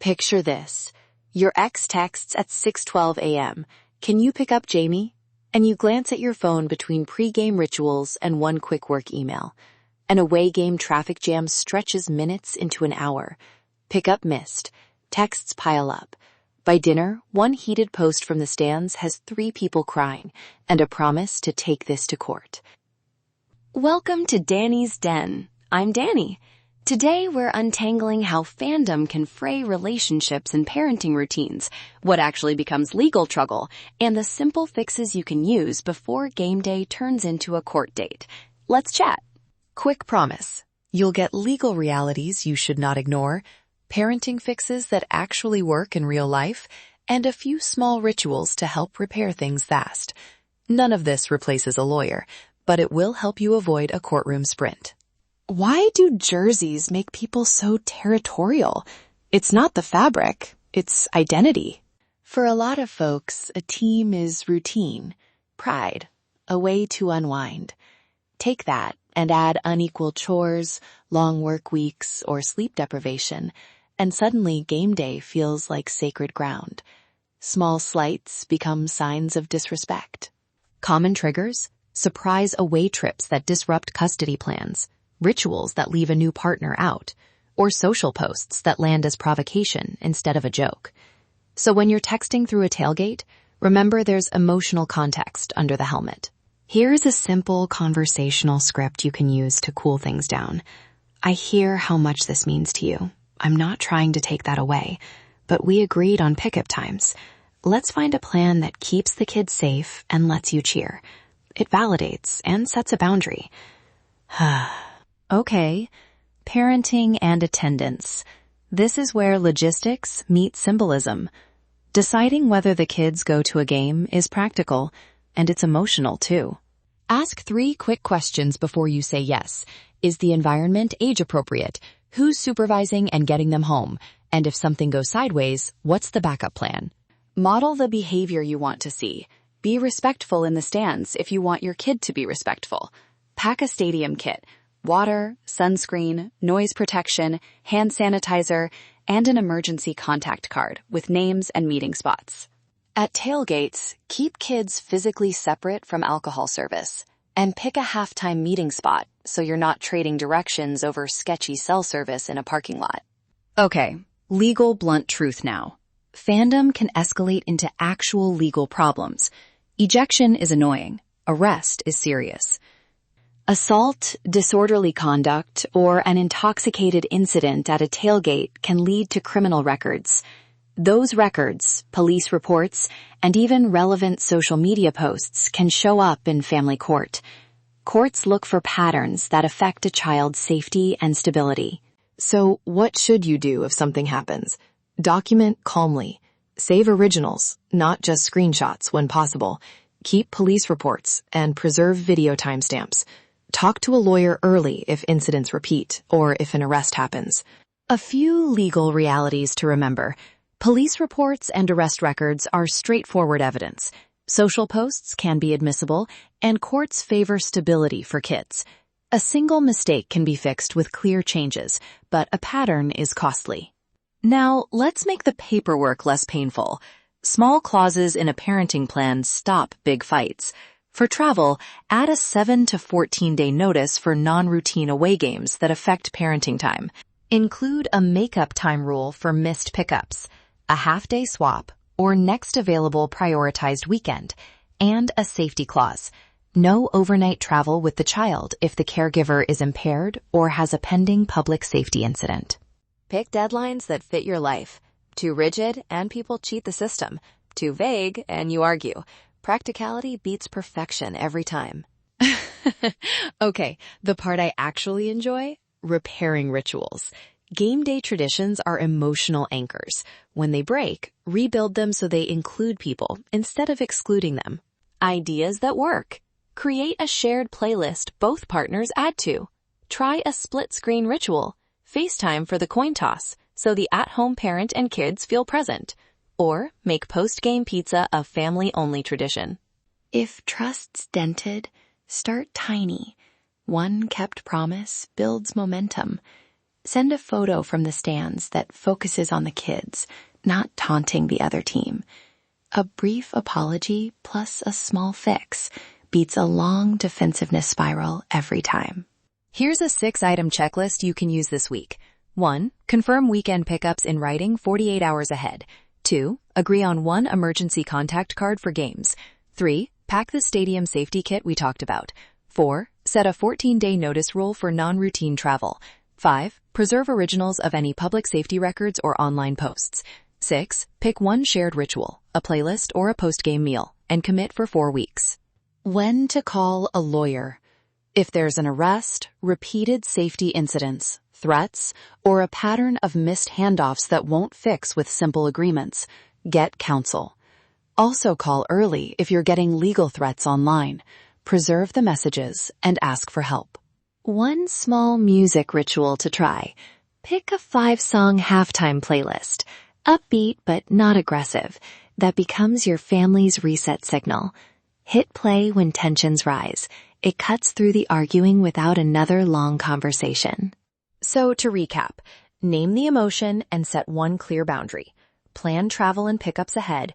Picture this. Your ex texts at 6:12 a.m. "Can you pick up Jamie?" And you glance at your phone between pre-game rituals and one quick work email. An away game traffic jam stretches minutes into an hour. Pickup missed. Texts pile up. By dinner, one heated post from the stands has 3 people crying and a promise to take this to court. Welcome to Danni's Den. I'm Danni. Today we're untangling how fandom can fray relationships and parenting routines, what actually becomes legal trouble, and the simple fixes you can use before game day turns into a court date. Let's chat. Quick promise. You'll get legal realities you should not ignore, parenting fixes that actually work in real life, and a few small rituals to help repair things fast. None of this replaces a lawyer, but it will help you avoid a courtroom sprint. Why do jerseys make people so territorial? It's not the fabric, it's identity. For a lot of folks, a team is routine, pride, a way to unwind. Take that and add unequal chores, long work weeks, or sleep deprivation, and suddenly game day feels like sacred ground. Small slights become signs of disrespect. Common triggers? Surprise away trips that disrupt custody plans, rituals that leave a new partner out, or social posts that land as provocation instead of a joke. So when you're texting through a tailgate, remember there's emotional context under the helmet. Here's a simple conversational script you can use to cool things down. "I hear how much this means to you. I'm not trying to take that away, but we agreed on pickup times. Let's find a plan that keeps the kids safe and lets you cheer. It validates and sets a boundary." Okay, parenting and attendance. This is where logistics meet symbolism. Deciding whether the kids go to a game is practical, and it's emotional too. Ask 3 quick questions before you say yes. Is the environment age appropriate? Who's supervising and getting them home? And if something goes sideways, what's the backup plan? Model the behavior you want to see. Be respectful in the stands if you want your kid to be respectful. Pack a stadium kit. Water, sunscreen, noise protection, hand sanitizer, and an emergency contact card with names and meeting spots. At tailgates, keep kids physically separate from alcohol service, and pick a halftime meeting spot so you're not trading directions over sketchy cell service in a parking lot. Okay, legal blunt truth now. Fandom can escalate into actual legal problems. Ejection is annoying. Arrest is serious. Assault, disorderly conduct, or an intoxicated incident at a tailgate can lead to criminal records. Those records, police reports, and even relevant social media posts can show up in family court. Courts look for patterns that affect a child's safety and stability. So what should you do if something happens? Document calmly. Save originals, not just screenshots when possible. Keep police reports and preserve video timestamps. Talk to a lawyer early if incidents repeat or if an arrest happens. A few legal realities to remember. Police reports and arrest records are straightforward evidence. Social posts can be admissible, and courts favor stability for kids. A single mistake can be fixed with clear changes, but a pattern is costly. Now, let's make the paperwork less painful. Small clauses in a parenting plan stop big fights. For travel, add a 7 to 14-day notice for non-routine away games that affect parenting time. Include a makeup time rule for missed pickups, a half-day swap, or next available prioritized weekend, and a safety clause. No overnight travel with the child if the caregiver is impaired or has a pending public safety incident. Pick deadlines that fit your life. Too rigid and people cheat the system. Too vague and you argue. Practicality beats perfection every time. Okay, the part I actually enjoy? Repairing rituals. Game day traditions are emotional anchors. When they break, rebuild them so they include people instead of excluding them. Ideas that work. Create a shared playlist both partners add to. Try a split-screen ritual. FaceTime for the coin toss so the at-home parent and kids feel present. Or make post-game pizza a family-only tradition. If trust's dented, start tiny. One kept promise builds momentum. Send a photo from the stands that focuses on the kids, not taunting the other team. A brief apology plus a small fix beats a long defensiveness spiral every time. Here's a 6-item checklist you can use this week. 1. Confirm weekend pickups in writing 48 hours ahead. 2. Agree on one emergency contact card for games. 3. Pack the stadium safety kit we talked about. 4. Set a 14-day notice rule for non-routine travel. 5. Preserve originals of any public safety records or online posts. 6. Pick one shared ritual, a playlist or a post-game meal, and commit for 4 weeks. When to call a lawyer. If there's an arrest, repeated safety incidents, threats, or a pattern of missed handoffs that won't fix with simple agreements, get counsel. Also call early if you're getting legal threats online. Preserve the messages and ask for help. One small music ritual to try. Pick a 5-song halftime playlist. Upbeat but not aggressive. That becomes your family's reset signal. Hit play when tensions rise. It cuts through the arguing without another long conversation. So to recap, name the emotion and set one clear boundary. Plan travel and pickups ahead.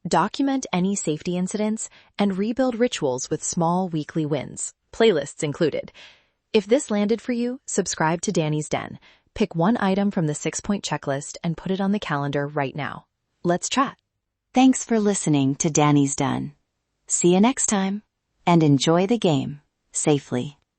Document any safety incidents and rebuild rituals with small weekly wins, playlists included. If this landed for you, subscribe to Danny's Den. Pick one item from the 6-point checklist and put it on the calendar right now. Let's chat. Thanks for listening to Danny's Den. See you next time, and enjoy the game safely.